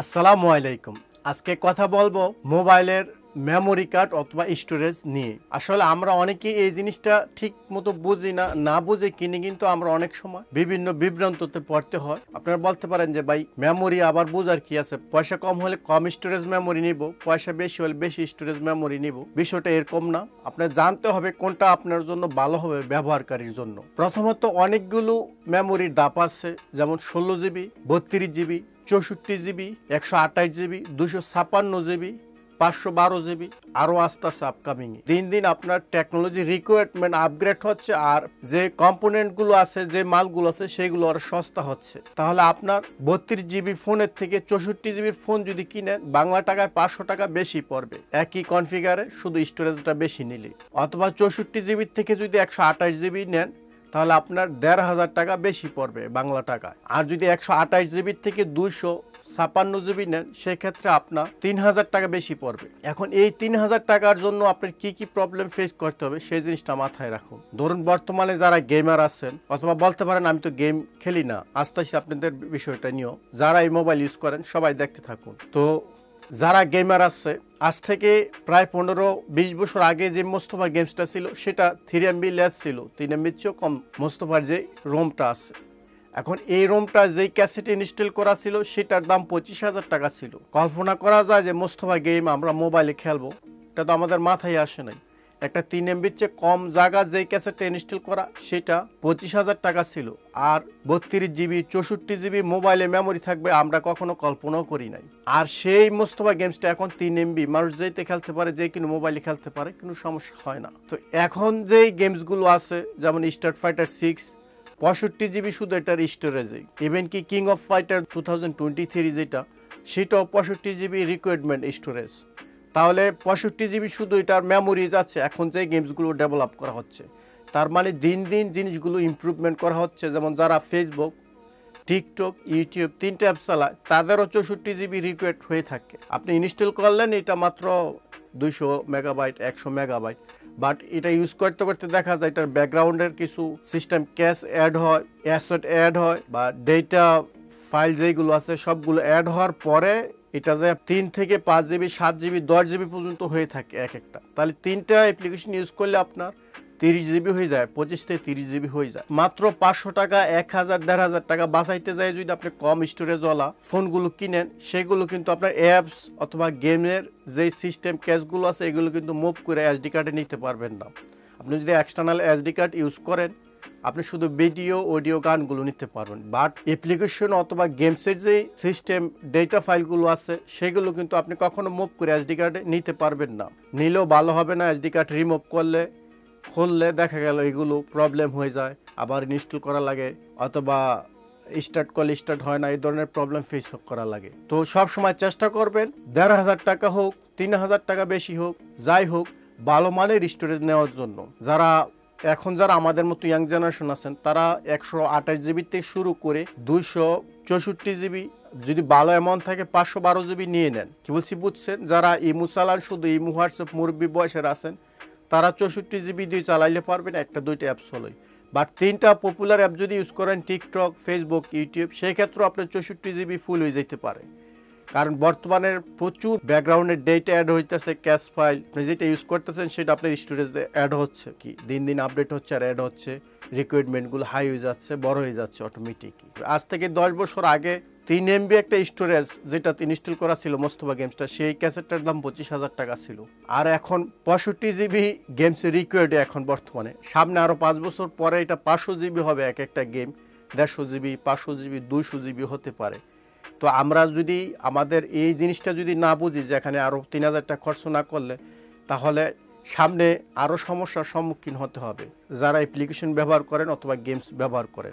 আসসালামু আলাইকুম। আজকে কথা বলবো মোবাইলের মেমোরি কার্ড অথবা স্টোরেজ নিয়ে। আসলে আমরা অনেকেই এই জিনিসটা ঠিক মতো বুঝি না, না বুঝে কিনে কিন্তু আমরা অনেক সময় বিভিন্ন বিভ্রান্ততে পড়তে হয়। আপনারা বলতে পারেন যে ভাই মেমোরি আবার বোঝার কি আছে, পয়সা কম হলে কম স্টোরেজ মেমোরি নিব, পয়সা বেশি হলে বেশি স্টোরেজ মেমোরি নিব। বিষয়টা এরকম না, আপনার জানতে হবে কোনটা আপনার জন্য ভালো হবে ব্যবহারকারীর জন্য। প্রথমত অনেকগুলো মেমোরির দাপ আছে, যেমন 16 GB, 32 GB, 64 GB, 128 GB, 256 GB, 512 GB, আরও আস্তে আস্তে আপকামিং। দিন দিন আপনার টেকনোলজি রিকোয়ারমেন্ট আপগ্রেড হচ্ছে, আর যে কম্পোনেন্টগুলো আছে, যে মালগুলো আছে, সেগুলো আরো সস্তা হচ্ছে। তাহলে আপনার 32 জিবি ফোনের থেকে 64 জিবির ফোন যদি কিনেন, বাংলা টাকায় 500 টাকা বেশি পড়বে একই কনফিগারে, শুধু স্টোরেজটা বেশি নিলে। অথবা 64 জিবির থেকে যদি 128 জিবি নেন, তাহলে আপনার 1500 টাকা বেশি পড়বে বাংলা টাকায়। আর যদি 128 জিবির থেকে 256 জিবি নেন, সেক্ষেত্রে আপনার 3000 টাকা বেশি পড়বে। এখন এই 3000 টাকার জন্য আপনার কি কি প্রবলেম ফেস করতে হবে সেই জিনিসটা মাথায় রাখুন। ধরুন বর্তমানে যারা গেমার আছেন, অথবা বলতে পারেন আমি তো গেম খেলি না, আস্তে আস্তে আপনাদের বিষয়টা নিয়েও যারা এই মোবাইল ইউজ করেন সবাই দেখতে থাকুন। তো যারা গেমার আছে, আজ থেকে প্রায় 15-20 বছর আগে যে মোস্তফা গেমসটা ছিল সেটা 3 MB লেস ছিল, 3 MB চেয়েও কম মোস্তফার যে রোমটা আছে। এখন এই রোমটা যেই ক্যাসেটে ইনস্টল করা ছিল সেটার দাম 25,000 টাকা ছিল। কল্পনা করা যায় যে মোস্তফা গেম আমরা মোবাইলে খেলবো, এটা তো আমাদের মাথায় আসে নাই। একটা 3 MB চেয়ে কম জায়গা যেই ক্যাসেটটা ইনস্টল করা সেটা 25,000 টাকা ছিল। আর 32 জিবি 64 জিবি মোবাইলে মেমোরি থাকবে আমরা কখনো কল্পনাও করি নাই। আর সেই মোস্তফা গেমসটা এখন 3 MB, মানুষ যেতে খেলতে পারে, যে কোনো মোবাইলে খেলতে পারে, কোনো সমস্যা হয় না। তো এখন যেই গেমসগুলো আছে, যেমন স্ট্রিট ফাইটার 6, 65 জিবি শুধু এটার স্টোরেজে। ইভেন কি কিং অফ ফাইটার 2023 যেটা, সেটাও 65 জিবি রিকোয়ারমেন্ট স্টোরেজ। তাহলে 65 জিবি শুধু এটার মেমোরি যাচ্ছে এখন যে গেমসগুলো ডেভেলপ করা হচ্ছে। তার মানে দিন দিন জিনিসগুলো ইমপ্রুভমেন্ট করা হচ্ছে। যেমন যারা ফেসবুক, টিকটক, ইউটিউব 3টে অ্যাপ চালায়, তাদেরও 64 জিবি রিকোয়ার্ড হয়ে থাকে। আপনি ইনস্টল করলেন এটা মাত্র 200 মেগাবাইট, 100 মেগাবাইট, বাট এটা ইউজ করতে করতে দেখা যায় এটার ব্যাকগ্রাউন্ডের কিছু সিস্টেম ক্যাশ অ্যাড হয়, অ্যাসেট অ্যাড হয়, বা ডেটা ফাইল যেগুলো আছে সবগুলো অ্যাড হওয়ার পরে এটা যে 3 থেকে 5 জিবি, 7 জিবি, 10 জিবি পর্যন্ত হয়ে থাকে এক একটা। তাহলে 3টা অ্যাপ্লিকেশন ইউজ করলে আপনার 30 জিবি হয়ে যায়, 25 থেকে 30 জিবি হয়ে যায়। মাত্র 500 টাকা, 1000, 1500 টাকা বাঁচাইতে যায় যদি আপনি কম স্টোরেজওয়ালা ফোনগুলো কিনেন, সেগুলো কিন্তু আপনার অ্যাপস অথবা গেমের যে সিস্টেম ক্যাশগুলো আছে এগুলো কিন্তু মুভ করে এসডি কার্ডে নিতে পারবেন না। আপনি যদি এক্সটার্নাল এসডি কার্ড ইউজ করেন, আপনি শুধু ভিডিও, অডিও, গানগুলো নিতে পারবেন, বাট অ্যাপ্লিকেশন অথবা গেমসের যে সিস্টেম ডেটা ফাইলগুলো আছে সেগুলো কিন্তু আপনি কখনো মুভ করে এসডি কার্ডে নিতে পারবেন না। নিলেও ভালো হবে না। এসডি কার্ড রিমুভ করলে, খুললে দেখা গেল এগুলো প্রবলেম হয়ে যায়, আবার ইনস্টল করা লাগে, অথবা স্টার্ট করলে স্টার্ট হয় না, এই ধরনের প্রবলেম ফেস করা লাগে। তো সব সময় চেষ্টা করবেন 1500 টাকা হোক, 3000 টাকা বেশি হোক, যাই হোক, ভালো মানের স্টোরেজ নেওয়ার জন্য। যারা আমাদের মতো ইয়াং জেনারেশন আছেন, তারা 128 জিবি থেকে শুরু করে 264 জিবি, যদি ভালো অ্যামাউন্ট থাকে 512 জিবি নিয়ে নেন। কি বলছি বুঝছেন? যারা ইমু চালান, শুধু ইমু, হোয়াটসঅ্যাপ, মুরব্বী বয়সের আছেন, তারা 64 জিবি দিয়ে চালাইলে পারবেন, 1-2টা অ্যাপস হলোই। বাট 3টা পপুলার অ্যাপ যদি ইউজ করেন, টিকটক, ফেসবুক, ইউটিউব, সেক্ষেত্রেও আপনার 64 জিবি ফুল হয়ে যেতে পারে। কারণ বর্তমানে প্রচুর ব্যাকগ্রাউন্ডের ডেটা অ্যাড হইতেছে, ক্যাশ ফাইল, আপনি যেটা ইউজ করতেছেন সেটা আপনার স্টোরেজে অ্যাড হচ্ছে, কি দিন দিন আপডেট হচ্ছে আর অ্যাড হচ্ছে, রিকোয়ারমেন্টগুলো হাই হয়ে যাচ্ছে, বড় হয়ে যাচ্ছে অটোমেটিকই। আজ থেকে 10 বছর আগে 3 MB একটা স্টোরেজ যেটা ইনস্টল করা ছিল মোস্তফা গেমসটা, সেই ক্যাসেটটার দাম 25,000 টাকা ছিল। আর এখন 65 জিবি গেমস রিকোয়ার্ডে এখন বর্তমানে। সামনে আরও 5 বছর পরে এটা 500 জিবি হবে এক একটা গেম, 150 জিবি, 500 জিবি, 200 জিবি হতে পারে। তো আমরা যদি আমাদের এই জিনিসটা যদি না বুঝি যে এখানে আরও 3000 টাকা খরচ না করলে, তাহলে সামনে আরও সমস্যার সম্মুখীন হতে হবে যারা অ্যাপ্লিকেশন ব্যবহার করেন অথবা গেমস ব্যবহার করেন।